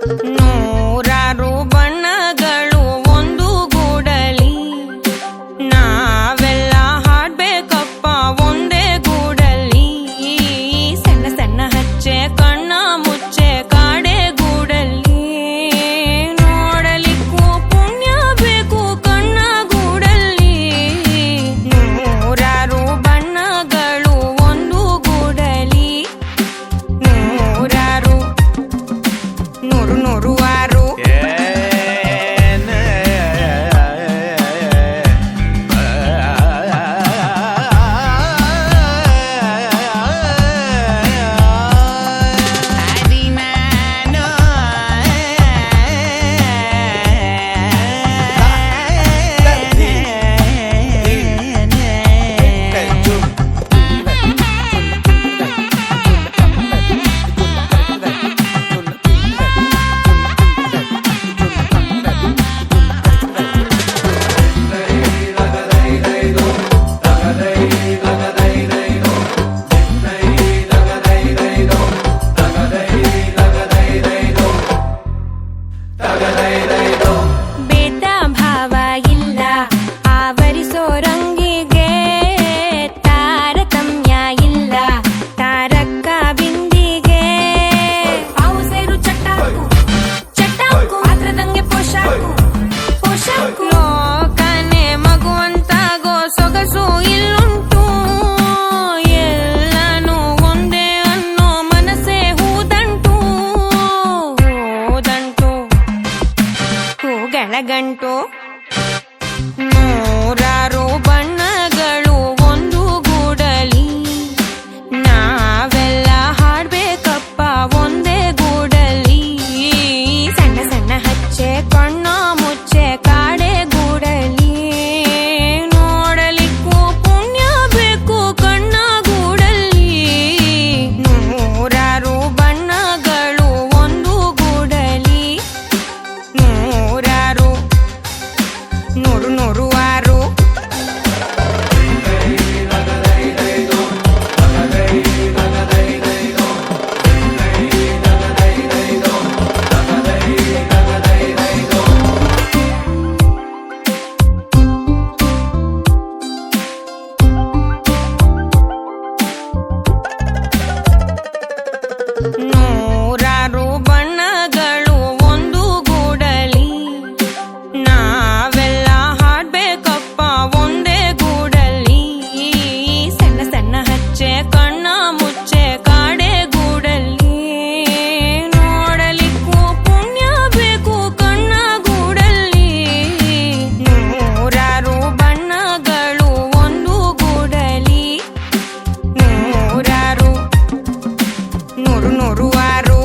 ನೂರಾರು ಬಣ್ಣಗಳು ಒಂದು ಗೂಡಲಿ, ನಾವೆಲ್ಲ ಹಾಡ್ಬೇಕಪ್ಪ ಒಂದೇ ಗೂಡಲಿ. ಸಣ್ಣ ಸಣ್ಣ ಹಚ್ಚೆ ಕಣ್ಣ ಮುಚ್ಚೆ ಕಾಡೆ ಗೂಡಲಿ, ನೋಡಲಿಕ್ಕೂ ಪುಣ್ಯ ಬೇಕು ಕಣ್ಣ ಗೂಡಲಿ. ನೂರಾರು ಬಣ್ಣಗಳು ಒಂದು ಗೂಡಲಿ, ನೂರಾರು ನೂರು ನೂರುವಾರು. ಭೇದ ಭಾವ ಇಲ್ಲ ಆವರಿಸೋ ರಂಗಿಗೆ, ತಾರತಮ್ಯ ಇಲ್ಲ ತಾರಕ್ಕ ಬಿಂದಿಗೆ. ಅವು ಸೇರು ಚಟ್ಟಾಕು ಚಟ್ಟಾಕು, ಪಾತ್ರದಂಗೆ ಪೋಷಾಕು ಪೋಷಾಕು. ಲೋಕನೆ ಮಗುವಂತಾಗೋ ಸೊಗಸು ಇಲ್ಲುಂಟು, ಎಲ್ಲನೂ ಒಂದೇ ಅನ್ನೋ ಮನಸ್ಸೇ ಹೂದಂಟು. ಹೂದಂಟು ಹೂಗಳಗಂಟು. ನೂರಾರು ಬಣ್ಣಗಳು ಒಂದು ಗೂಡಲಿ, ನಾವೆಲ್ಲ ಹಾಡ್ಬೇಕಪ್ಪ ಒಂದೇ ಗೂಡಲಿ. ಸಣ್ಣ ಸಣ್ಣ ಹಚ್ಚೆ ಕಣ್ಣ ಮುಚ್ಚೆ ಕಾಡೆ ಗೂಡಲಿ, ನೋಡಲಿಕ್ಕೂ ಪುಣ್ಯ ಬೇಕು ಕಣ್ಣ ಗೂಡಲಿ. ನೂರಾರು ಬಣ್ಣಗಳು ಒಂದು ಗೂಡಲಿ, ನೂರಾರು ನೂರು ನೂರುವಾರು. ನೂರಾರು ಬಣ್ಣಗಳು ಒಂದು ಗೂಡಲಿ, ನಾವೆಲ್ಲ ಹಾಡ್ಬೇಕಪ್ಪ ಒಂದೇ ಗೂಡಲಿ. ಸಣ್ಣ ಸಣ್ಣ ಹಚ್ಚೆ ಕಣ್ಣ ಮುಚ್ಚೆ ಕಾಡೆ ಗೂಡಲಿ, ನೋಡಲಿಕ್ಕೂ ಪುಣ್ಯ ಬೇಕು ಕಣ್ಣ ಗೂಡಲಿ. ನೂರಾರು ಬಣ್ಣಗಳು ಒಂದು ಗೂಡಲಿ, ನೂರಾರು ನೂರು ನೂರುವಾರು.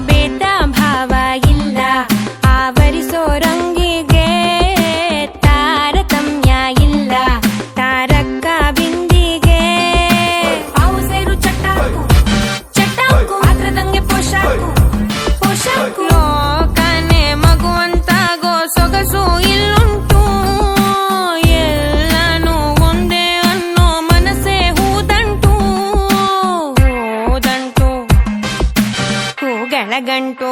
ಭೇದ ಭಾವ ಇಲ್ಲ ಆವರಿಸೋ ರಂಗಿಗೆ, ತಾರತಮ್ಯ ಇಲ್ಲ ತಾರಕ್ಕ ಬಿಂದಿಗೆ. ಅವು ಸೇರು ಚಟ್ಟಾಕು ಚಟ್ಟಾಕು, ಪಾತ್ರದಂಗೆ ಪೋಷಾಕು ಪೋಷಾಕು. ಲೋಕನೆ ಮಗುವಂತಾಗೋ ಸೊಗಸು ಇಲ್ಲುಂಟು, ಎಲ್ಲನೂ ಒಂದೇ ಅನ್ನೋ ಮನಸ್ಸೇ ಹೂದಂಟು. ಹೂದಂಟು ಹೂಗಳಗಂಟು.